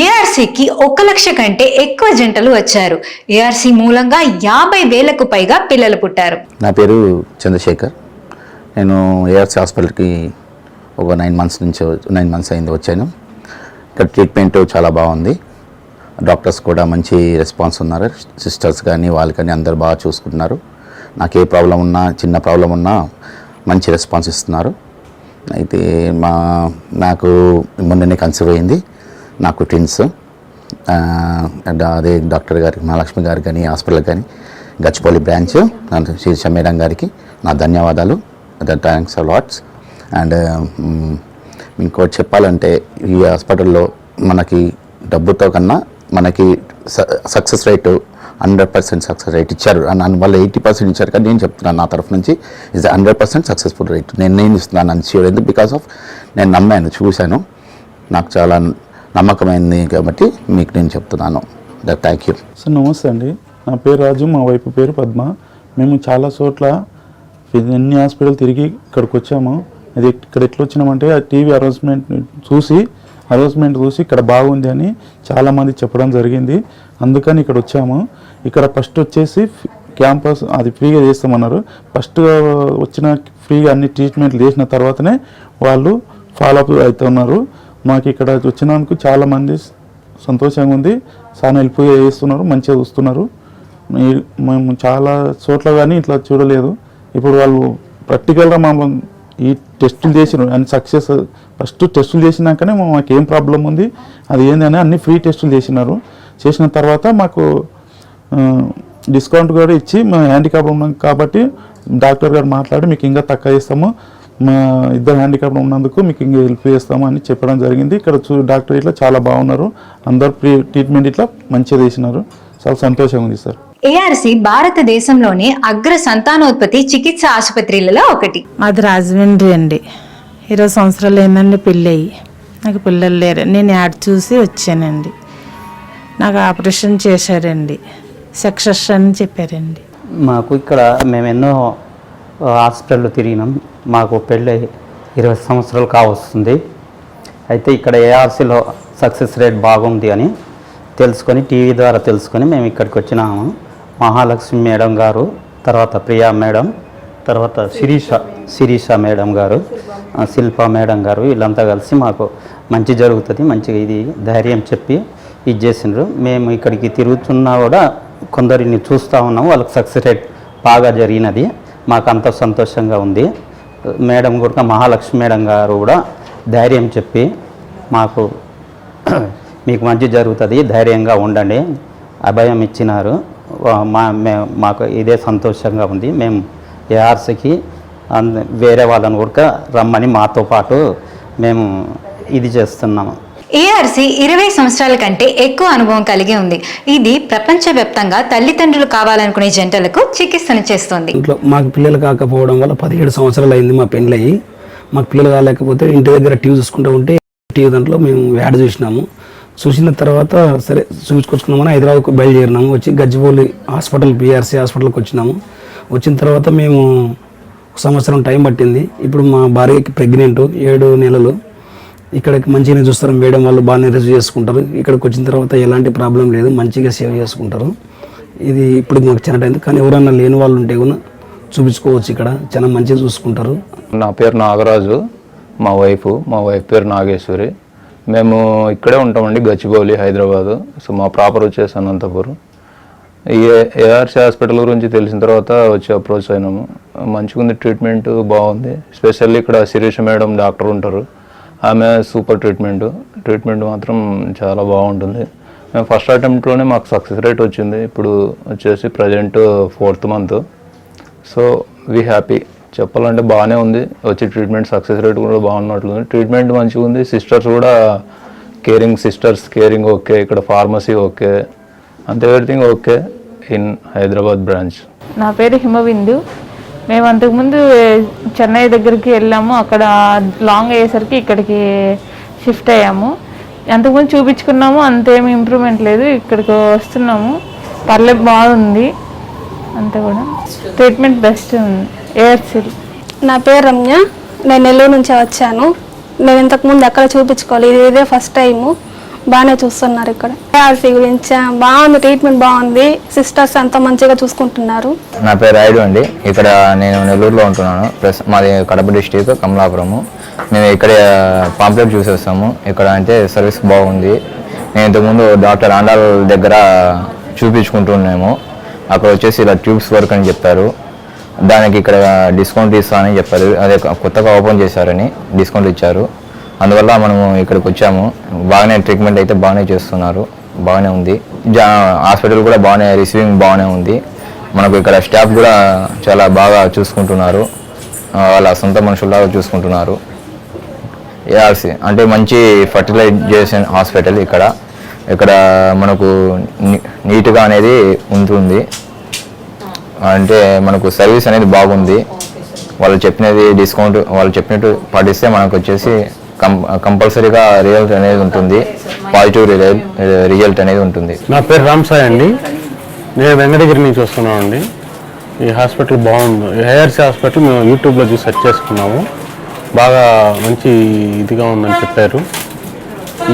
ఏఆర్సీకి 1 లక్ష కంటే ఎక్కువ జంటలు వచ్చారు. ఏఆర్సీ మూలంగా 50,000కు పైగా పిల్లలు పుట్టారు. నా పేరు చంద్రశేఖర్. నేను ఏఆర్సీ హాస్పిటల్కి ఒక 9 మంత్స్ అయింది వచ్చాను. ఇక్కడ ట్రీట్మెంట్ చాలా బాగుంది. డాక్టర్స్ కూడా మంచి రెస్పాన్స్ ఉన్నారు. సిస్టర్స్ కానీ వాళ్ళు కానీ అందరు బాగా చూసుకుంటున్నారు. నాకు ఏ ప్రాబ్లం ఉన్నా, చిన్న ప్రాబ్లం ఉన్నా మంచి రెస్పాన్స్ ఇస్తున్నారు. అయితే నాకు మొన్ననే కన్సీవ్ అయింది. నాకు ట్విన్స్. అదే డాక్టర్ గారికి, మహాలక్ష్మి గారికి కానీ, హాస్పిటల్ కానీ, గచ్చిపల్లి బ్రాంచ్ శిరీష మేడం గారికి నా ధన్యవాదాలు. Thanks lots. అండ్ ఇంకోటి చెప్పాలంటే ఈ హాస్పిటల్లో మనకి డబ్బుతో కన్నా మనకి సక్సెస్ రేటు 100% సక్సెస్ రేట్ ఇచ్చారు. వాళ్ళు 80% ఇచ్చారు. కానీ నేను చెప్తున్నాను నా తరఫు నుంచి ఇది 100% సక్సెస్ఫుల్ రేట్ నేను ఇస్తున్నాను అని ష్యూర్. ఎందుకు? బికాస్ ఆఫ్ నేను నమ్మాను, చూశాను, నాకు చాలా నమ్మకమైంది కాబట్టి మీకు నేను చెప్తున్నాను. Thank you. సార్ నమస్తే అండి. నా పేరు రాజు, మా వైపు పేరు పద్మ. మేము చాలా చోట్ల ఎన్ని హాస్పిటల్ తిరిగి ఇక్కడికి వచ్చాము. అది ఇక్కడ ఎట్లా వచ్చినామంటే ఆ టీవీ అనౌన్స్మెంట్ చూసి ఇక్కడ బాగుంది అని చాలామంది చెప్పడం జరిగింది. అందుకని ఇక్కడ వచ్చాము. ఇక్కడ ఫస్ట్ వచ్చేసి క్యాంపస్ అది ఫ్రీగా చేస్తామన్నారు. ఫస్ట్ వచ్చిన ఫ్రీగా అన్ని ట్రీట్మెంట్లు చేసిన తర్వాతనే వాళ్ళు ఫాలోఅప్ అవుతున్నారు. మాకు ఇక్కడ వచ్చినందుకు చాలామంది సంతోషంగా ఉంది. చాలా హెల్ప్ చేస్తున్నారు, మంచిగా చూస్తున్నారు. మేము చాలా చోట్ల కానీ ఇట్లా చూడలేదు. ఇప్పుడు వాళ్ళు ప్రాక్టికల్గా మమ్మల్ని ఈ టెస్టులు చేసినారు అని సక్సెస్. ఫస్ట్ టెస్టులు చేసినాకనే మాకు ఏం ప్రాబ్లం ఉంది, అది ఏందని అన్ని ఫ్రీ టెస్టులు చేసిన తర్వాత మాకు డిస్కౌంట్ కూడా ఇచ్చి మా హ్యాండిక్యాప్ ఉన్నాం కాబట్టి డాక్టర్ గారు మాట్లాడి మీకు ఇంకా తక్కువ ఇస్తాము, మా ఇద్దరు హ్యాండిక్యాప్ ఉన్నందుకు మీకు ఇంకా హెల్ప్ చేస్తాము అని చెప్పడం జరిగింది. ఇక్కడ డాక్టర్ ఇట్లా చాలా బాగున్నారు. అందరు ఫ్రీ ట్రీట్మెంట్ ఇట్లా మంచిగా చేసినారు. చాలా సంతోషంగా ఉంది సార్. ఏఆర్సీ భారతదేశంలోనే అగ్ర సంతానోత్పత్తి చికిత్స ఆసుపత్రులలో ఒకటి. మాది రాజమండ్రి అండి. 20 సంవత్సరాలు అయిందండి పెళ్ళి అయ్యి. నాకు పిల్లలు లేరు. నేను యాడ్ చూసి వచ్చానండి. నాకు ఆపరేషన్ చేశారండి, సక్సెస్ అని చెప్పారండి. మాకు ఇక్కడ మేము ఎన్నో హాస్పిటల్లో తిరిగినాం. మాకు పెళ్ళి 20 సంవత్సరాలు కావస్తుంది. అయితే ఇక్కడ ఏఆర్సీలో సక్సెస్ రేట్ బాగుంది అని తెలుసుకొని, టీవీ ద్వారా తెలుసుకొని మేము ఇక్కడికి వచ్చినాము. మహాలక్ష్మి మేడం గారు, తర్వాత ప్రియా మేడం, తర్వాత శిరీష మేడం గారు, శిల్ప మేడం గారు, వీళ్ళంతా కలిసి మాకు మంచి జరుగుతుంది, మంచిగా ఇది ధైర్యం చెప్పి ఇది చేసినారు. మేము ఇక్కడికి తిరుగుతున్నా కూడా కొందరిని చూస్తూ ఉన్నాము. వాళ్ళకి సక్సెస్ రేట్ బాగా జరిగినది. మాకు అంత సంతోషంగా ఉంది. మేడం కూడా, మహాలక్ష్మి మేడం గారు కూడా ధైర్యం చెప్పి మాకు మీకు మంచి జరుగుతుంది, ధైర్యంగా ఉండండి, అభయం ఇచ్చినారు. మాకు ఇదే సంతోషంగా ఉంది. మేము ఏఆర్సీకి వేరే వాళ్ళని కూడా రమ్మని మాతో పాటు మేము ఇది చేస్తున్నాము. ఏఆర్సీ 20 సంవత్సరాల కంటే ఎక్కువ అనుభవం కలిగి ఉంది. ఇది ప్రపంచవ్యాప్తంగా తల్లిదండ్రులు కావాలనుకునే జంటలకు చికిత్సను చేస్తుంది. ఇంట్లో మాకు పిల్లలు కాకపోవడం వల్ల 17 సంవత్సరాలు అయింది మా పెళ్ళయి. మాకు పిల్లలు కాలేకపోతే ఇంటి దగ్గర టీవీ చూసుకుంటూ ఉంటే టీవీ దాంట్లో మేము యాడ్ చూసిన తర్వాత సరే చూపించుకొచ్చుకున్నామని హైదరాబాద్కు బయలుదేరినాము. వచ్చి గచ్చిబౌలి హాస్పిటల్, బీఆర్సీ హాస్పిటల్కి వచ్చినాము. వచ్చిన తర్వాత మేము 1 సంవత్సరం టైం పట్టింది. ఇప్పుడు మా భార్యకి ప్రెగ్నెంట్ 7 నెలలు. ఇక్కడికి మంచిగానే చూస్తారు మేడం వాళ్ళు, బాగానే రిసీవ్ చేసుకుంటారు. ఇక్కడికి వచ్చిన తర్వాత ఎలాంటి ప్రాబ్లం లేదు, మంచిగా సేవ్ చేసుకుంటారు. ఇది ఇప్పుడు మాకు చిన్నటైంది. కానీ ఎవరన్నా లేని వాళ్ళు ఉంటే కూడా చూపించుకోవచ్చు. ఇక్కడ చాలా మంచిగా చూసుకుంటారు. నా పేరు నాగరాజు, మా వైఫ్ పేరు నాగేశ్వరి. మేము ఇక్కడే ఉంటామండి, గచ్చిబౌలి, హైదరాబాదు. సో మా ప్రాపర్ వచ్చేసి అనంతపురం. ఈ ఏఆర్సీ హాస్పిటల్ గురించి తెలిసిన తర్వాత వచ్చి అప్రోచ్ అయినాము. మంచిగా ఉంది, ట్రీట్మెంట్ బాగుంది. స్పెషల్లీ ఇక్కడ శిరీష మేడం డాక్టర్ ఉంటారు. ఆమె సూపర్ ట్రీట్మెంట్ మాత్రం చాలా బాగుంటుంది. మేము ఫస్ట్ అటెంప్ట్లోనే మాకు సక్సెస్ రేట్ వచ్చింది. ఇప్పుడు వచ్చేసి present 4th month. So we happy. చెప్పాలంటే బాగానే ఉంది. వచ్చి ట్రీట్మెంట్ సక్సెస్ రేట్ కూడా బాగున్నట్లుంది. ట్రీట్మెంట్ మంచిగా ఉంది. సిస్టర్స్ కూడా కేరింగ్ ఓకే. ఇక్కడ ఫార్మసీ ఓకే, అంతే, everything okay in Hyderabad branch. నా పేరు హిమబిందు. మేము అంతకుముందు చెన్నై దగ్గరికి వెళ్ళాము. అక్కడ లాంగ్ అయ్యేసరికి ఇక్కడికి షిఫ్ట్ అయ్యాము. అంతకుముందు చూపించుకున్నాము, అంతేమి ఇంప్రూవ్మెంట్ లేదు. ఇక్కడికి వస్తున్నాము, పర్లేదు, బాగుంది. అంతా కూడా ట్రీట్మెంట్ బెస్ట్ ఉంది ఏఆర్సీ. నా పేరు రమ్య. నేను నెల్లూరు నుంచి వచ్చాను. నేను ఇంతకుముందు ఎక్కడ చూపించుకోవాలి, ఇదే ఫస్ట్ టైము. బాగానే చూస్తున్నారు ఇక్కడ. ఏఆర్సీ గురించి బాగుంది, ట్రీట్మెంట్ బాగుంది, సిస్టర్స్ అంతా మంచిగా చూసుకుంటున్నారు. నా పేరు రాయుడు అండి. ఇక్కడ నేను నెల్లూరులో ఉంటున్నాను. ప్లస్ మాది కడప డిస్టిక్ కమలాపురము. మేము ఇక్కడ పాంప్లెట్ చూసేస్తాము. ఇక్కడ అంటే సర్వీస్ బాగుంది. నేను ఇంతకుముందు డాక్టర్ ఆండాల్ దగ్గర చూపించుకుంటున్నాము. అక్కడ వచ్చేసి ఇలా ట్యూబ్స్ వర్క్ అని చెప్పారు. దానికి ఇక్కడ డిస్కౌంట్ ఇస్తామని చెప్పారు. అదే కొత్తగా ఓపెన్ చేశారని డిస్కౌంట్ ఇచ్చారు. అందువల్ల మనము ఇక్కడికి వచ్చాము. బాగానే ట్రీట్మెంట్ అయితే బాగానే చేస్తున్నారు, బాగానే ఉంది. హాస్పిటల్ కూడా బాగానే రిసీవింగ్ బాగానే ఉంది. మనకు ఇక్కడ స్టాఫ్ కూడా చాలా బాగా చూసుకుంటున్నారు, వాళ్ళ సొంత మనుషుల్లాగా చూసుకుంటున్నారు. ఏఆర్సీ అంటే మంచి ఫర్టిలైజేషన్ హాస్పిటల్. ఇక్కడ మనకు నీట్గా అనేది ఉంటుంది. అంటే మనకు సర్వీస్ అనేది బాగుంది. వాళ్ళు చెప్పినది డిస్కౌంట్ వాళ్ళు చెప్పినట్టు పాటిస్తే మనకు వచ్చేసి కంపల్సరీగా రిజల్ట్ అనేది ఉంటుంది, పాజిటివ్ రిజల్ట్ అనేది ఉంటుంది. నా పేరు రామ్ సాయి అండి. నేను వెంకటగిరి నుంచి వస్తున్నాను అండి. ఈ హాస్పిటల్ బాగుంది. ఏఆర్సీ హాస్పిటల్ మేము యూట్యూబ్లో చూసి సెర్చ్ చేసుకున్నాము. బాగా మంచి ఇదిగా ఉందని చెప్పారు.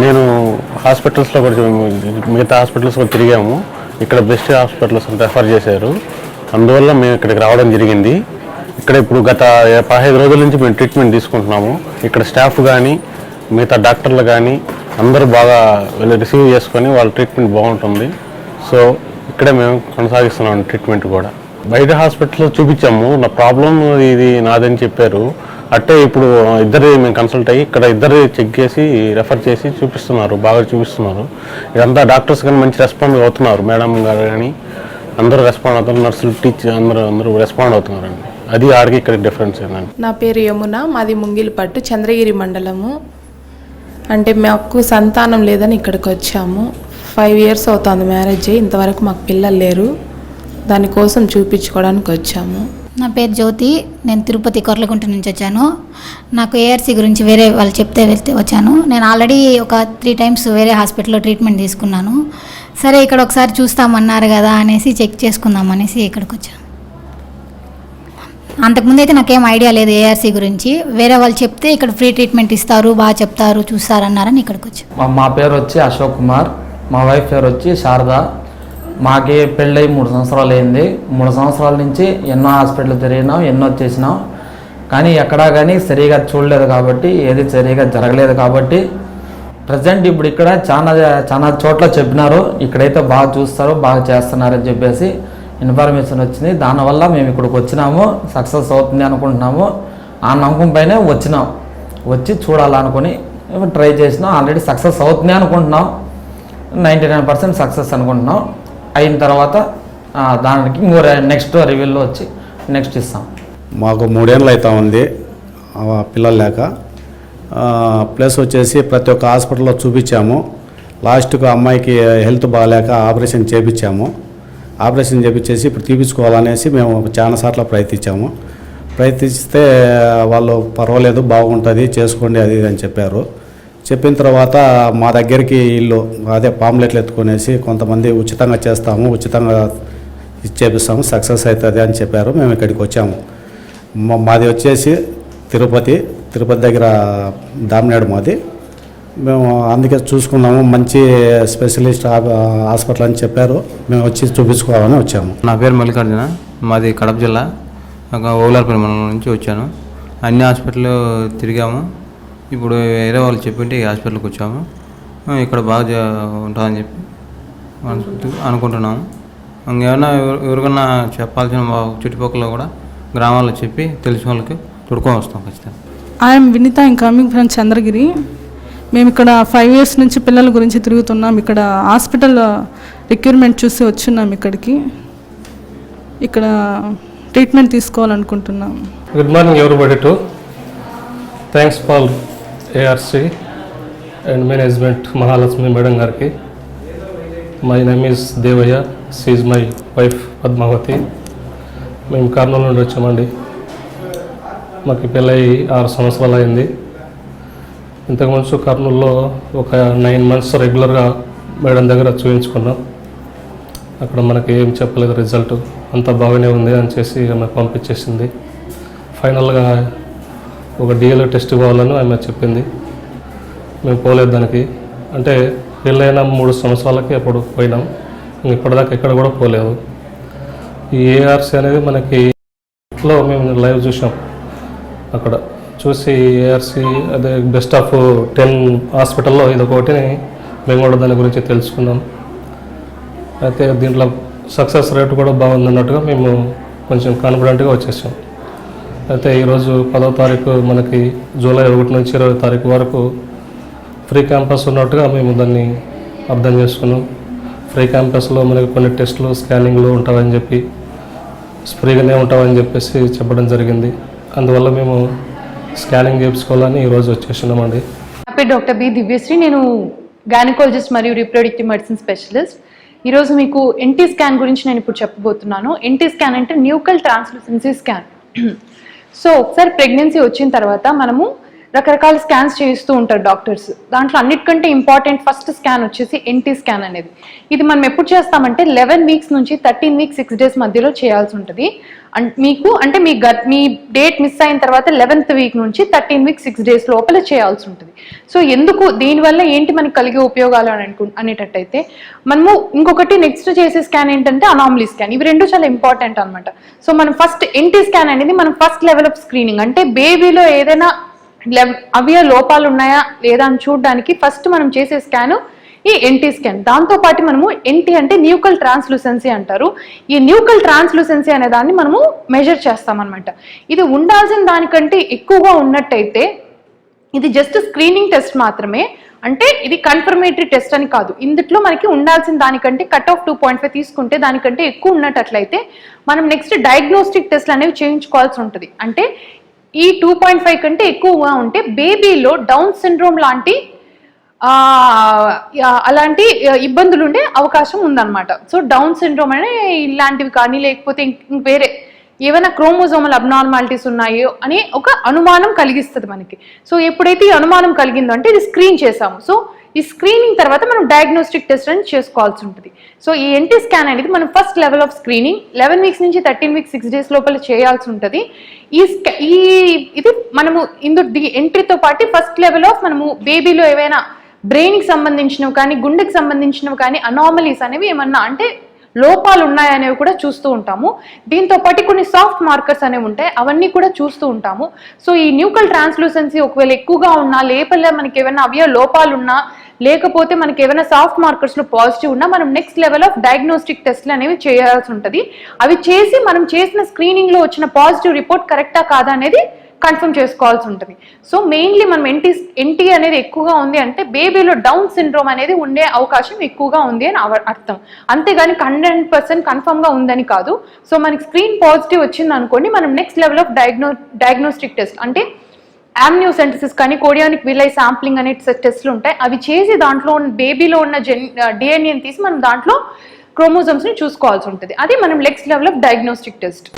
నేను హాస్పిటల్స్లో కూడా మిగతా హాస్పిటల్స్ కూడా తిరిగాము. ఇక్కడ బెస్ట్ హాస్పిటల్స్ రెఫర్ చేశారు. అందువల్ల మేము ఇక్కడికి రావడం జరిగింది. ఇక్కడ ఇప్పుడు గత 15 రోజుల నుంచి మేము ట్రీట్మెంట్ తీసుకుంటున్నాము. ఇక్కడ స్టాఫ్ కానీ మిగతా డాక్టర్లు కానీ అందరూ బాగా రిసీవ్ చేసుకొని వాళ్ళ ట్రీట్మెంట్ బాగుంటుంది. సో ఇక్కడే మేము కొనసాగిస్తున్నాం ట్రీట్మెంట్ కూడా. బయట హాస్పిటల్లో చూపించాము. నా ప్రాబ్లం ఇది నాదని చెప్పారు. అట్టే ఇప్పుడు ఇద్దరు మేము కన్సల్ట్ అయ్యి ఇక్కడ ఇద్దరు చెక్ చేసి రెఫర్ చేసి చూపిస్తున్నారు, బాగా చూపిస్తున్నారు. ఇదంతా డాక్టర్స్ కానీ మంచి రెస్పాండ్ అవుతున్నారు. మేడం గారు కానీ అందరూ రెస్పాండ్ అవుతున్నారు. నర్సులు టీచర్ అందరూ రెస్పాండ్ అవుతున్నారండి. అది ఆడికి ఇక్కడ డిఫరెన్స్ ఏంటండి. నా పేరు యమున, మాది ముంగిలిపట్టు, చంద్రగిరి మండలము. అంటే మాకు సంతానం లేదని ఇక్కడికి వచ్చాము. 5 years అవుతుంది మ్యారేజ్ అయ్యి, ఇంతవరకు మాకు పిల్లలు లేరు. దానికోసం చూపించుకోవడానికి వచ్చాము. నా పేరు జ్యోతి, నేను తిరుపతి కొర్లగుంట నుంచి వచ్చాను. నాకు ఏఆర్సీ గురించి వేరే వాళ్ళు చెప్తే వెళ్తే వచ్చాను. నేను ఆల్రెడీ ఒక 3 times వేరే హాస్పిటల్లో ట్రీట్మెంట్ తీసుకున్నాను. సరే ఇక్కడ ఒకసారి చూస్తామన్నారు కదా అనేసి చెక్ చేసుకుందాం అనేసి ఇక్కడికి వచ్చాను. అంతకుముందు అయితే నాకేం ఐడియా లేదు ఏఆర్సీ గురించి. వేరే వాళ్ళు చెప్తే ఇక్కడ ఫ్రీ ట్రీట్మెంట్ ఇస్తారు, బాగా చెప్తారు, చూస్తారన్నారని ఇక్కడికి వచ్చాను. మా పేరు వచ్చి అశోక్ కుమార్, మా వైఫ్ పేరు వచ్చి శారద. మాకి పెళ్ళై 3 సంవత్సరాలు అయింది. 3 సంవత్సరాల నుంచి ఎన్నో హాస్పిటల్ తిరిగినాం, ఎన్నో చేసినాం. కానీ ఎక్కడా కానీ సరిగా చూడలేదు కాబట్టి, ఏది సరిగా జరగలేదు కాబట్టి ప్రజెంట్ ఇప్పుడు ఇక్కడ చాలా చోట్ల చెప్పినారు ఇక్కడైతే బాగా చూస్తారు, బాగా చేస్తున్నారని చెప్పేసి ఇన్ఫర్మేషన్ వచ్చింది. దానివల్ల మేము ఇక్కడికి వచ్చినాము. సక్సెస్ అవుతుంది అనుకుంటున్నాము. ఆ నమ్మకం పైనే వచ్చినాం. వచ్చి చూడాలనుకుని ట్రై చేసినాం. ఆల్రెడీ సక్సెస్ అవుతుంది అనుకుంటున్నాం. 99% సక్సెస్ అనుకుంటున్నాం. అయిన తర్వాత దానికి ఇంకో నెక్స్ట్ రివ్యూలో వచ్చి నెక్స్ట్ ఇస్తాం. మాకు 3 ఏళ్ళు అవుతా ఉంది పిల్లలు లేక. ప్లస్ వచ్చేసి ప్రతి ఒక్క హాస్పిటల్లో చూపించాము. లాస్ట్కు అమ్మాయికి హెల్త్ బాగాలేక ఆపరేషన్ చేయించాము. ఆపరేషన్ చేయించేసి ఇప్పుడు తీపించుకోవాలనేసి మేము చాలాసార్లు ప్రయత్నిస్తే వాళ్ళు పర్వాలేదు, బాగుంటుంది, చేసుకోండి అది ఇది అని చెప్పారు. చెప్పిన తర్వాత మా దగ్గరికి వీళ్ళు అదే పాంప్లెట్లు ఎత్తుకునేసి కొంతమంది ఉచితంగా చేస్తాము, ఉచితంగా చేపిస్తాము, సక్సెస్ అవుతుంది అని చెప్పారు. మేము ఇక్కడికి వచ్చాము. మాది వచ్చేసి తిరుపతి దగ్గర దామినాడు మాది. మేము అందుకే చూసుకున్నాము. మంచి స్పెషలిస్ట్ హాస్పిటల్ అని చెప్పారు. మేము వచ్చి చూపించుకోవాలని వచ్చాము. నా పేరు మల్లికార్జున, మాది కడప జిల్లా ఓలార్పల్లి మండలం నుంచి వచ్చాను. అన్ని హాస్పిటల్ తిరిగాము. ఇప్పుడు వేరే వాళ్ళు చెప్పింటే ఈ హాస్పిటల్కి వచ్చాము. ఇక్కడ బాగా ఉంటుందని చెప్పి అనుకుంటున్నాము. ఇంకేమైనా ఎవరికన్నా చెప్పాల్సిన చుట్టుపక్కల కూడా గ్రామాల్లో చెప్పి తెలిసిన వాళ్ళకి తొడుకొని వస్తాం ఖచ్చితంగా. I'm Vineetha, I'm coming from Chandragiri. మేము ఇక్కడ 5 years నుంచి పిల్లల గురించి తిరుగుతున్నాం. ఇక్కడ హాస్పిటల్ రిక్రూట్మెంట్ చూసి వచ్చున్నాం ఇక్కడికి. ఇక్కడ ట్రీట్మెంట్ తీసుకోవాలనుకుంటున్నాం. Good morning everybody to. Thanks for ARC and management Mahalakshmi madam గారికి. My name is Devayya, she is my wife Padmavathi. మేము కర్నూలు నుండి వచ్చామండి. మాకు పెళ్ళై 6 సంవత్సరాలు అయింది. ఇంతకుముందు కర్నూలులో ఒక 9 months రెగ్యులర్గా మేడం దగ్గర చూపించుకున్నాం. అక్కడ మనకి ఏం చెప్పలేదు రిజల్ట్, అంతా బాగానే ఉంది అని చేసి ఆమె పంపించేసింది. ఫైనల్గా ఒక డిఎల్ఏ టెస్ట్ ఇవ్వాలని ఆమె చెప్పింది. మేము పోలేదు దానికి. అంటే పెళ్ళైన 3 సంవత్సరాలకి అప్పుడు పోయినాం. ఇప్పటిదాకా ఎక్కడ కూడా పోలేదు. ఈ ఏఆర్సీ అనేది మనకి లో మేము లైవ్ చూసాం. అక్కడ చూసి ఏఆర్సీ అదే బెస్ట్ ఆఫ్ 10 హాస్పిటల్లో ఇదొకటిని మేము కూడా దాని గురించి తెలుసుకున్నాం. అయితే దీంట్లో సక్సెస్ రేట్ కూడా బాగుందన్నట్టుగా మేము కొంచెం కాన్ఫిడెంట్గా వచ్చేసాం. అయితే ఈరోజు 10వ తారీఖు మనకి జూలై 1 నుంచి 20వ తారీఖు వరకు ఫ్రీ క్యాంపస్ ఉన్నట్టుగా మేము దాన్ని అర్థం చేసుకున్నాం. ఫ్రీ క్యాంపస్లో మనకి కొన్ని టెస్టులు స్కానింగ్లు ఉంటాయని చెప్పి ఫ్రీగానే ఉంటామని చెప్పేసి చెప్పడం జరిగింది. అందువల్ల మేము స్కానింగ్ చేయించుకోవాలని ఈరోజు వచ్చేసినామండి. నా పేరు డాక్టర్ బి దివ్యశ్రీ. నేను గైనకాలజిస్ట్ మరియు రీప్రొడక్టివ్ మెడిసిన్ స్పెషలిస్ట్. ఈరోజు మీకు ఎన్టీ స్కాన్ గురించి నేను ఇప్పుడు చెప్పబోతున్నాను. ఎన్టీ స్కాన్ అంటే న్యూకల్ ట్రాన్స్లూసెన్సీ స్కాన్. సో ఒకసారి ప్రెగ్నెన్సీ వచ్చిన తర్వాత మనము రకరకాల స్కాన్స్ చేస్తూ ఉంటారు డాక్టర్స్. దాంట్లో అన్నిటికంటే ఇంపార్టెంట్ ఫస్ట్ స్కాన్ వచ్చేసి ఎన్టీ స్కాన్ అనేది. ఇది మనం ఎప్పుడు చేస్తామంటే 11 వీక్స్ నుంచి 13 వీక్స్ 6 డేస్ మధ్యలో చేయాల్సి ఉంటుంది. మీ డేట్ మిస్ అయిన తర్వాత 11th వీక్ నుంచి 13 వీక్స్ 6 డేస్ లోపల చేయాల్సి ఉంటుంది. సో ఎందుకు, దీనివల్ల ఏంటి మనకి కలిగే ఉపయోగాలు అనేటట్టయితే మనము ఇంకొకటి నెక్స్ట్ చేసే స్కాన్ ఏంటంటే అనామలీ స్కాన్. ఇవి రెండు చాలా ఇంపార్టెంట్ అనమాట. సో మనం ఫస్ట్ ఎన్టీ స్కాన్ అనేది మనం ఫస్ట్ లెవెల్ ఆఫ్ స్క్రీనింగ్, అంటే బేబీలో ఏదైనా అవయవ లోపాలు ఉన్నాయా లేదా అని చూడడానికి ఫస్ట్ మనం చేసే స్కాన్ ఈ ఎన్టీ స్కాన్. దాంతోపాటు మనము ఎన్టీ అంటే న్యూకల్ ట్రాన్స్లూసెన్సీ అంటారు. ఈ న్యూకల్ ట్రాన్స్లూసెన్సీ అనే దాన్ని మనము మెజర్ చేస్తామన్నమాట. ఇది ఉండాల్సిన దానికంటే ఎక్కువగా ఉన్నట్టయితే ఇది జస్ట్ స్క్రీనింగ్ టెస్ట్ మాత్రమే, అంటే ఇది కన్ఫర్మేటరీ టెస్ట్ అని కాదు. ఇందులో మనకి ఉండాల్సిన దానికంటే కట్ ఆఫ్ 2.5 తీసుకుంటే దానికంటే ఎక్కువ ఉన్నట్లయితే మనం నెక్స్ట్ డయాగ్నోస్టిక్ టెస్ట్లు అనేవి చేయించుకోవాల్సి ఉంటుంది. అంటే ఈ 2.5 కంటే ఎక్కువగా ఉంటే బేబీలో డౌన్ సిండ్రోమ్ లాంటి అలాంటి ఇబ్బందులు ఉండే అవకాశం ఉందన్నమాట. సో డౌన్ సిండ్రోమ్ అనే ఇలాంటివి కానీ లేకపోతే వేరే ఏమైనా క్రోమోజోమల్ అబ్నార్మాలిటీస్ ఉన్నాయో అని ఒక అనుమానం కలిగిస్తుంది మనకి. సో ఎప్పుడైతే ఈ అనుమానం కలిగిందో అంటే ఇది స్క్రీన్ చేసాము. సో ఈ స్క్రీనింగ్ తర్వాత మనం డయాగ్నోస్టిక్ టెస్ట్ అని చేసుకోవాల్సి ఉంటుంది. సో ఈ ఎన్టీ స్కాన్ అనేది మనం first level of screening 11 weeks నుంచి 13 వీక్స్ 6 డేస్ లోపల చేయాల్సి ఉంటుంది. ఇది మనము ఎంట్రీతో పాటు ఫస్ట్ లెవెల్ ఆఫ్ మనము బేబీలో ఏవైనా బ్రెయిన్కి సంబంధించినవి కానీ గుండెకి సంబంధించినవి కానీ అనామలీస్ అనేవి ఏమన్నా అంటే లోపాలు ఉన్నాయనేవి కూడా చూస్తూ ఉంటాము. దీంతో పాటు కొన్ని సాఫ్ట్ మార్కర్స్ అనేవి ఉంటాయి, అవన్నీ కూడా చూస్తూ ఉంటాము. సో ఈ న్యూకల్ ట్రాన్స్లూసెన్సీ ఒకవేళ ఎక్కువగా ఉన్నా, లేపలే మనకి ఏమైనా అవయవ లోపాలు ఉన్నా, లేకపోతే మనకి ఏమైనా సాఫ్ట్ మార్కర్స్లో పాజిటివ్ ఉన్నా మనం నెక్స్ట్ లెవెల్ ఆఫ్ డయాగ్నోస్టిక్ టెస్ట్లు అనేవి చేయాల్సి ఉంటుంది. అవి చేసి మనం చేసిన స్క్రీనింగ్లో వచ్చిన పాజిటివ్ రిపోర్ట్ కరెక్టా కాదా అనేది కన్ఫర్మ్ చేసుకోవాల్సి ఉంటుంది. సో మెయిన్లీ మనం ఎన్టీ అనేది ఎక్కువగా ఉంది అంటే బేబీలో డౌన్ సిండ్రోమ్ అనేది ఉండే అవకాశం ఎక్కువగా ఉంది అని అర్థం. అంతేగాని 100% కన్ఫర్మ్గా ఉందని కాదు. సో మనకి స్క్రీన్ పాజిటివ్ వచ్చింది అనుకోండి, మనం next level of diagnostic test అంటే ఆమ్నియోసెంటసిస్ కానీ కోడియానిక్ విలై శాంప్లింగ్ అనే టెస్ట్లు ఉంటాయి. అవి చేసి దాంట్లో బేబీలో ఉన్న డిఎన్ఏని తీసి మనం దాంట్లో క్రోమోజోమ్స్ని చూసుకోవాల్సి ఉంటుంది. అది మనం next level of diagnostic test.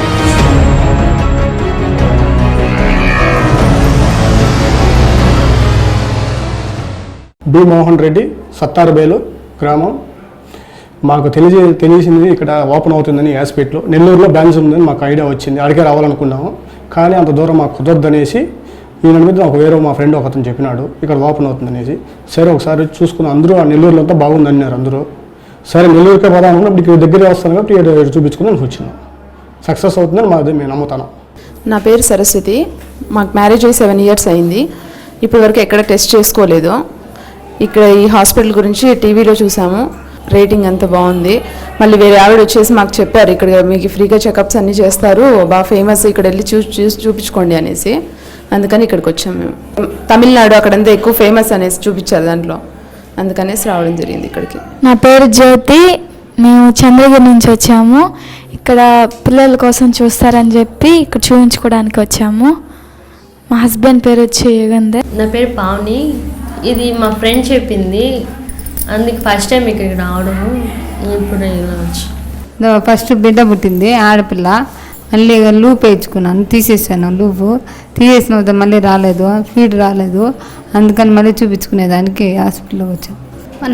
B Mohan Reddy, Sattarubelu గ్రామం. మాకు తెలిసింది ఇక్కడ ఓపెన్ అవుతుందని హాస్పిటల్ నెల్లూరులో బ్రాంచ్ ఉందని మాకు ఐడియా వచ్చింది. అడిగే రావాలనుకున్నాము, కానీ అంత దూరం మాకు కుదరదనేసి ఈయన మీద నాకు వేరే మా ఫ్రెండ్ ఒకతను చెప్పినాడు ఇక్కడ ఓపెన్ అవుతుందనేసి. సరే ఒకసారి చూసుకుని అందరూ ఆ నెల్లూరులో అంతా బాగుందన్నారు అందరూ. సరే నెల్లూరుకే పోదాం ఇప్పుడు దగ్గర వస్తాను కాబట్టి చూపించుకుని వచ్చినాం. సక్సెస్ అవుతుందని మాది మేము నమ్ముతాను. నా పేరు సరస్వతి. మాకు మ్యారేజ్ అయ్యి 7 ఇయర్స్ అయింది. ఇప్పటివరకు ఎక్కడ టెస్ట్ చేసుకోలేదు. ఇక్కడ ఈ హాస్పిటల్ గురించి టీవీలో చూసాము, రేటింగ్ అంతా బాగుంది. మళ్ళీ వేరే ఆవిడ వచ్చేసి మాకు చెప్పారు ఇక్కడ మీకు ఫ్రీగా చెకప్స్ అన్నీ చేస్తారు, బాగా ఫేమస్, ఇక్కడ వెళ్ళి చూపించుకోండి అనేసి. అందుకని ఇక్కడికి వచ్చాము మేము. తమిళనాడు అక్కడంతా ఎక్కువ ఫేమస్ అనేసి చూపించారు దాంట్లో, అందుకనేసి రావడం జరిగింది ఇక్కడికి. నా పేరు జ్యోతి. మేము చంద్రగిరి నుంచి వచ్చాము. ఇక్కడ పిల్లల కోసం చూస్తారని చెప్పి ఇక్కడ చూపించుకోవడానికి వచ్చాము. మా హస్బెండ్ పేరు వచ్చి యుగంధర్. నా పేరు పావని. ఇది మా ఫ్రెండ్ చెప్పింది, అందుకు ఫస్ట్ టైం ఇక్కడికి రావడము. ఇప్పుడు ఇలా వచ్చి ఫస్ట్ బిడ్డ పుట్టింది ఆడపిల్ల, మళ్ళీ లూప్ వేయించుకున్నాను, తీసేసాను. లూపు తీసేసిన మళ్ళీ రాలేదు, ఫీడ్ రాలేదు, అందుకని మళ్ళీ చూపించుకునేదానికి హాస్పిటల్కి వచ్చాను.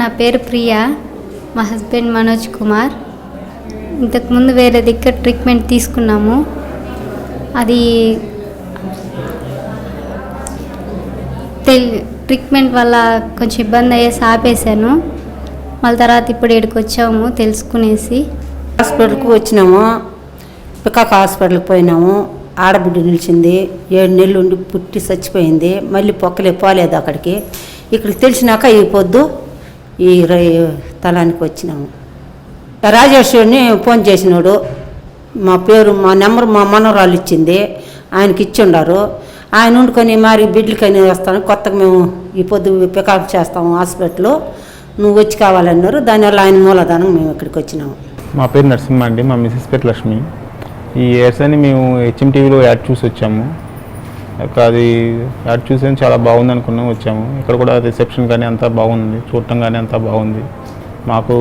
నా పేరు ప్రియా, మా హస్బెండ్ మనోజ్ కుమార్. ఇంతకుముందు వేరే దగ్గర ట్రీట్మెంట్ తీసుకున్నాము, అది ట్రీట్మెంట్ వల్ల కొంచెం ఇబ్బంది అయ్యేసి ఆపేసాను. మళ్ళీ తర్వాత ఇప్పుడు ఇక్కడికి వచ్చాము తెలుసుకునేసి. హాస్పిటల్కి వచ్చినాము, పికాక్ హాస్పిటల్కి పోయినాము. ఆడబిడ్డ నిలిచింది, 7 నెలలు ఉండి పుట్టి చచ్చిపోయింది. మళ్ళీ పొక్కలే పోలేదు అక్కడికి. ఇక్కడికి తెలిసినాక ఈ పొద్దు ఈ తలానికి వచ్చినాము. రాజేశ్వరిని ఫోన్ చేసినాడు, మా పేరు మా నెంబర్ మా మనవరాలు ఇచ్చింది, ఆయనకి ఇచ్చి ఉండారు. ఆయన వండుకొని మరి బిడ్డలకని వస్తాను, కొత్తగా మేము ఈ పొద్దు పికప్ చేస్తాము హాస్పిటల్, నువ్వు వచ్చి కావాలన్నారు. దానివల్ల ఆయన మూలధనం మేము ఇక్కడికి వచ్చినాము. మా పేరు నరసింహ అండి, మా మిసెస్ పేరు లక్ష్మి. ఈ ఇయర్స్ అని మేము HMTVలో యాడ్ చూసి వచ్చాము. అది యాడ్ చూసి చాలా బాగుంది అనుకున్నాం, వచ్చాము. ఇక్కడ కూడా రిసెప్షన్ కానీ అంతా బాగుంది, చూడటం కానీ అంతా బాగుంది, మాకు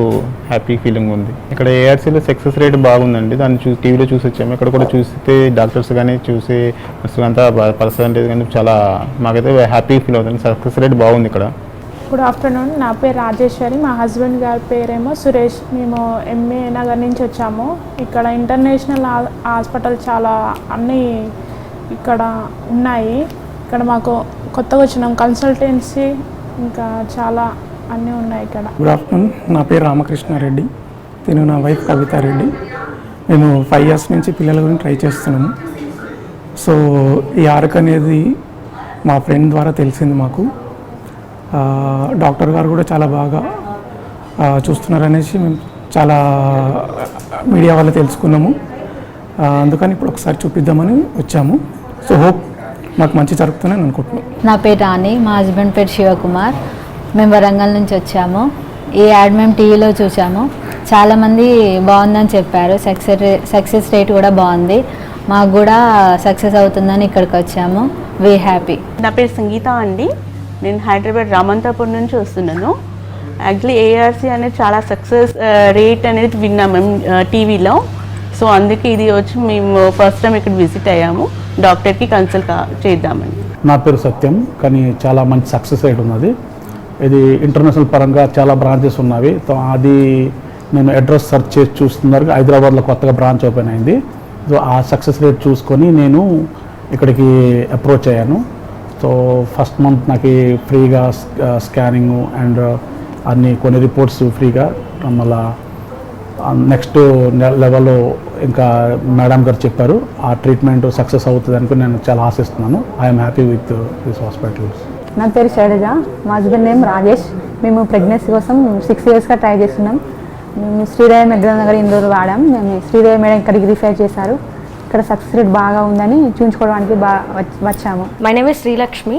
హ్యాపీ ఫీలింగ్ ఉంది. ఇక్కడ ARCలో సక్సెస్ రేట్ బాగుందండి, దాన్ని టీవీలో చూసి వచ్చాము. ఇక్కడ కూడా చూస్తే డాక్టర్స్ కానీ చూసి అంతా పర్సంటేజ్ కానీ చాలా మాకైతే హ్యాపీ ఫీల్ అవుతుంది. సక్సెస్ రేట్ బాగుంది ఇక్కడ. గుడ్ ఆఫ్టర్నూన్, నా పేరు రాజేశ్వరి, మా హస్బెండ్ గారి పేరేమో సురేష్. మేము MA నగర్ నుంచి వచ్చాము. ఇక్కడ ఇంటర్నేషనల్ హాస్పిటల్ చాలా అన్నీ ఇక్కడ ఉన్నాయి. ఇక్కడ మాకు కొత్తగా వచ్చినాం, కన్సల్టెన్సీ ఇంకా చాలా అన్నీ ఉన్నాయి ఇక్కడ. గుడ్ ఆఫ్టర్నూన్, నా పేరు రామకృష్ణారెడ్డి, నేను నా వైఫ్ కవితారెడ్డి. మేము 5 years నుంచి పిల్లల గురించి ట్రై చేస్తున్నాము. సో ఈ ఆర్క్ అనేది మా ఫ్రెండ్ ద్వారా తెలిసింది మాకు. డాక్టర్ గారు కూడా చాలా బాగా చూస్తున్నారనేసి మేము చాలా మీడియా వల్ల తెలుసుకున్నాము. అందుకని ఇప్పుడు ఒకసారి చూపిద్దామని వచ్చాము. సో హోప్ మాకు మంచి జరుగుతుందని అనుకుంటున్నాం. నా పేరు రాణి, మా హస్బెండ్ పేరు శివకుమార్. మేము వరంగల్ నుంచి వచ్చాము. ఈ యాడ్ మేము టీవీలో చూసాము, చాలామంది బాగుందని చెప్పారు. సక్సెస్ రేట్ కూడా బాగుంది, మాకు కూడా సక్సెస్ అవుతుందని ఇక్కడికి వచ్చాము. We happy. నా పేరు సంగీత అండి, నేను హైదరాబాద్ రామంతాపూర్ నుంచి వస్తున్నాను. యాక్చువల్లీ ARC అనేది చాలా సక్సెస్ రేట్ అనేది విన్నాం మేము టీవీలో. సో అందుకే ఇది వచ్చి మేము ఫస్ట్ టైం ఇక్కడ విజిట్ అయ్యాము, డాక్టర్కి కన్సల్ట్ చేద్దామని. నా పేరు సత్యం, కానీ చాలా మంచి సక్సెస్ రేట్ ఉన్నది. ఇది ఇంటర్నేషనల్ పరంగా చాలా బ్రాంచెస్ ఉన్నవి. అది నేను అడ్రస్ సెర్చ్ చేసి చూస్తున్నారు, హైదరాబాద్లో కొత్తగా బ్రాంచ్ ఓపెన్ అయింది. సో ఆ సక్సెస్ రేట్ చూసుకొని నేను ఇక్కడికి అప్రోచ్ అయ్యాను. సో ఫస్ట్ మంత్ నాకు ఫ్రీగా స్కానింగ్ అండ్ అన్ని కొన్ని రిపోర్ట్స్ ఫ్రీగా, మళ్ళీ నెక్స్ట్ లెవెల్లో ఇంకా మేడం గారు చెప్పారు ఆ ట్రీట్మెంట్ సక్సెస్ అవుతుంది అనుకుని నేను చాలా ఆశిస్తున్నాను. I'm happy with this hospitals. నా పేరు శైలజ, మా హస్బెండ్ నేమ్ రాజేష్. మేము ప్రెగ్నెన్సీ కోసం 6 yearsగా ట్రై చేస్తున్నాం. మేము శ్రీదేవి మెగ్రనగర్ ఇందూరు వాడాం. మేము శ్రీదేవి మేడం ఇక్కడికి రిఫర్ చేశారు. ఇక్కడ సక్సెస్ రేట్ బాగా ఉందని చూపించుకోవడానికి వచ్చాము. My name is Srilakshmi.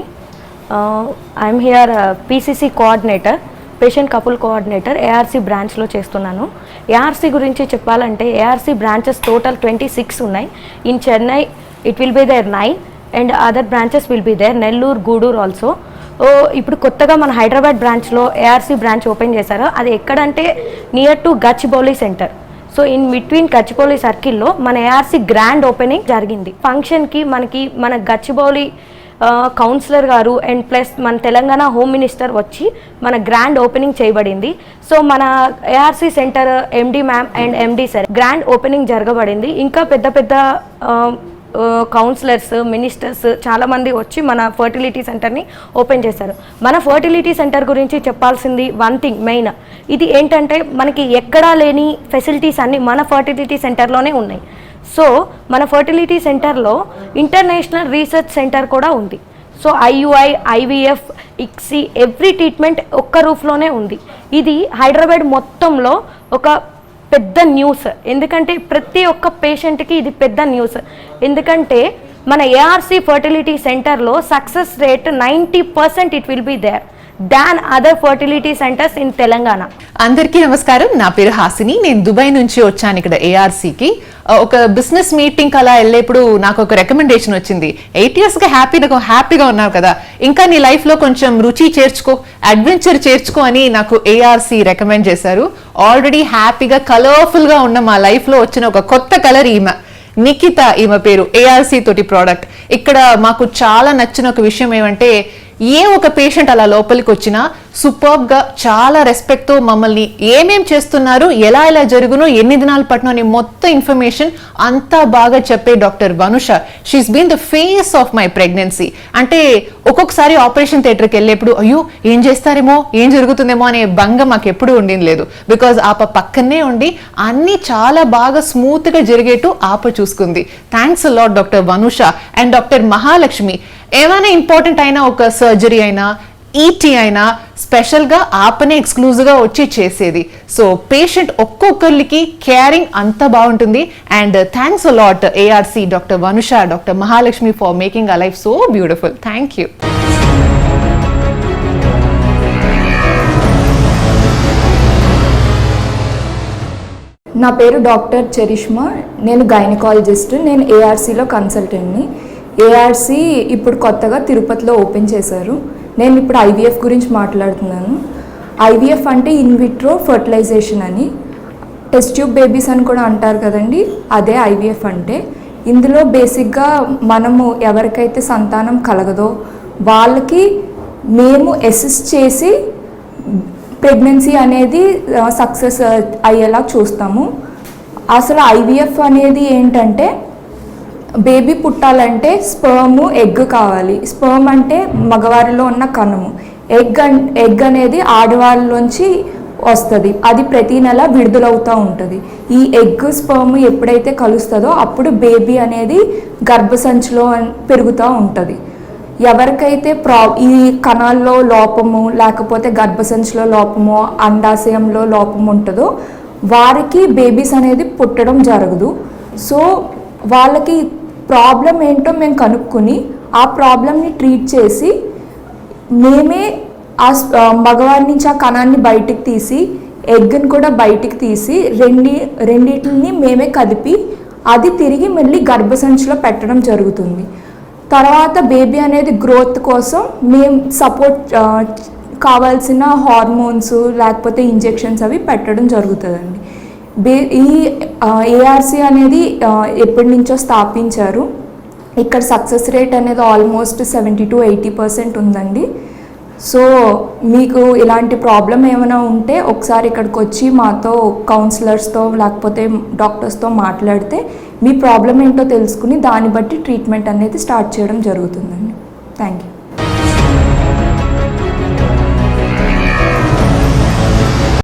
I'm here PCC coordinator, patient couple coordinator ARC బ్రాంచ్లో చేస్తున్నాను. ARC గురించి చెప్పాలంటే ARC బ్రాంచెస్ టోటల్ 26 ఉన్నాయి. In Chennai it will be there 9 and other branches will be there, Nellore, Gudur also. ఇప్పుడు కొత్తగా మన హైదరాబాద్ బ్రాంచ్లో ARC బ్రాంచ్ ఓపెన్ చేశారు. అది ఎక్కడంటే near to Gachibowli center. So in between Gachibowli సర్కిల్లో మన ARC గ్రాండ్ ఓపెనింగ్ జరిగింది. ఫంక్షన్కి మన గచ్చిబౌలి కౌన్సిలర్ గారు అండ్ ప్లస్ మన తెలంగాణ హోమ్ మినిస్టర్ వచ్చి మన గ్రాండ్ ఓపెనింగ్ చేయబడింది. సో మన ARC center MD ma'am and MD sir grand opening జరగబడింది. ఇంకా పెద్ద పెద్ద కౌన్సిలర్స్, మినిస్టర్స్ చాలామంది వచ్చి మన ఫర్టిలిటీ సెంటర్ని ఓపెన్ చేశారు. మన ఫర్టిలిటీ సెంటర్ గురించి చెప్పాల్సింది వన్ థింగ్ మెయిన్, ఇది ఏంటంటే మనకి ఎక్కడా లేని ఫెసిలిటీస్ అన్నీ మన ఫర్టిలిటీ సెంటర్లోనే ఉన్నాయి. సో మన ఫర్టిలిటీ సెంటర్లో ఇంటర్నేషనల్ రీసెర్చ్ సెంటర్ కూడా ఉంది. So IUI, IVF, ICSI every treatment ఒక్క రూఫ్లోనే ఉంది. ఇది హైదరాబాద్ మొత్తంలో ఒక పెద్ద న్యూస్, ఎందుకంటే ప్రతి ఒక్క పేషెంట్కి ఇది పెద్ద న్యూస్. ఎందుకంటే మన ARC ఫర్టిలిటీ సెంటర్లో success rate 90% it will be there than other fertility centres in Telangana. అందరికీ నమస్కారం, నా పేరు హాసిని. నేను దుబాయ్ నుంచి వచ్చాను ఇక్కడ ARCకి. ఒక బిజినెస్ మీటింగ్ అలా వెళ్ళేప్పుడు నాకు ఒక రికమెండేషన్ వచ్చింది. 8 yearsగా హ్యాపీగా ఉన్నావు కదా, ఇంకా నీ లైఫ్లో కొంచెం రుచి చేర్చుకో, అడ్వెంచర్ చేర్చుకో అని నాకు ARC రికమెండ్ చేశారు. ఆల్రెడీ హ్యాపీగా కలర్ఫుల్గా ఉన్న మా లైఫ్లో వచ్చిన ఒక కొత్త కలర్ ఈమె నిఖిత, ఈమె పేరు. ARC తోటి ప్రోడక్ట్. ఇక్కడ మాకు చాలా నచ్చిన ఒక విషయం ఏమంటే ఏ ఒక పేషెంట్ అలా లోపలికి వచ్చినా సూపర్బ్గా చాలా రెస్పెక్ట్తో మమ్మల్ని ఏమేం చేస్తున్నారు, ఎలా ఎలా జరుగునో, ఎన్ని దినాలు పట్టినో అని మొత్తం ఇన్ఫర్మేషన్ అంతా బాగా చెప్పే doctor Vanusha, she's been the face of my pregnancy. అంటే ఒక్కొక్కసారి ఆపరేషన్ థియేటర్కి వెళ్ళేప్పుడు అయ్యో ఏం చేస్తారేమో, ఏం జరుగుతుందేమో అనే భంగం మాకు ఎప్పుడూ ఉండింది లేదు. బికాజ్ ఆప పక్కనే ఉండి అన్నీ చాలా బాగా స్మూత్గా జరిగేట్టు ఆప చూసుకుంది. Thanks a lot doctor Vanusha and doctor Mahalakshmi. ఏమైనా ఇంపార్టెంట్ అయినా, ఒక సర్జరీ అయినా, ఈటీ అయినా స్పెషల్గా ఆపనే ఎక్స్క్లూజివ్గా వచ్చి చేసేది. సో పేషెంట్ ఒక్కొక్కరికి కేరింగ్ అంత బాగుంటుంది. And thanks a lot ARC, doctor Vanusha, doctor Mahalakshmi for making our life so beautiful. Thank you. నా పేరు డాక్టర్ చరిష్మా. నేను గైనకాలజిస్ట్. నేను ఏఆర్సీలో కన్సల్టెంట్ని. ఏఆర్సీ ఇప్పుడు కొత్తగా తిరుపతిలో ఓపెన్ చేశారు. నేను ఇప్పుడు ఐవీఎఫ్ గురించి మాట్లాడుతున్నాను. ఐవీఎఫ్ అంటే ఇన్విట్రో ఫర్టిలైజేషన్ అని, టెస్ట్ ట్యూబ్ బేబీస్ అని కూడా అంటారు కదండి, అదే ఐవీఎఫ్ అంటే. ఇందులో బేసిక్గా మనము ఎవరికైతే సంతానం కలగదో వాళ్ళకి మేము అసిస్ట్ చేసి ప్రెగ్నెన్సీ అనేది సక్సెస్ అయ్యేలా చూస్తాము. అసలు ఐవీఎఫ్ అనేది ఏంటంటే, బేబీ పుట్టాలంటే స్పర్మ్, ఎగ్ కావాలి. స్పర్మ్ అంటే మగవారిలో ఉన్న కణము, ఎగ్ అనేది ఆడవారిలోంచి వస్తుంది. అది ప్రతి నెల విడుదలవుతూ ఉంటుంది. ఈ ఎగ్ స్పర్మ్ ఎప్పుడైతే కలుస్తుందో అప్పుడు బేబీ అనేది గర్భసంచిలో పెరుగుతూ ఉంటుంది. ఎవరికైతే ఈ కణాల్లో లోపము, లేకపోతే గర్భసంచిలో లోపము, అండాశయంలో లోపం ఉంటుందో వారికి బేబీస్ అనేది పుట్టడం జరగదు. సో వాళ్ళకి ప్రాబ్లం ఏంటో మేము కనుక్కొని ఆ ప్రాబ్లమ్ని ట్రీట్ చేసి మేమే ఆ మగవారి నుంచి ఆ కణాన్ని బయటికి తీసి ఎగ్ని కూడా బయటికి తీసి రెండింటిని మేమే కదిపి అది తిరిగి మళ్ళీ గర్భసంచిలో పెట్టడం జరుగుతుంది. తర్వాత బేబీ అనేది గ్రోత్ కోసం మేము సపోర్ట్ కావాల్సిన హార్మోన్స్ లేకపోతే ఇంజెక్షన్స్ అవి పెట్టడం జరుగుతుందండి. ఈ ఏఆర్సీ అనేది ఎప్పటి నుంచో స్థాపించారు. ఇక్కడ సక్సెస్ రేట్ అనేది ఆల్మోస్ట్ 70 to 80% ఉందండి. సో మీకు ఇలాంటి ప్రాబ్లం ఏమైనా ఉంటే ఒకసారి ఇక్కడికి వచ్చి మాతో కౌన్సిలర్స్తో లేకపోతే డాక్టర్స్తో మాట్లాడితే మీ ప్రాబ్లం ఏంటో తెలుసుకుని దాన్ని బట్టి ట్రీట్మెంట్ అనేది స్టార్ట్ చేయడం జరుగుతుందండి. Thank you.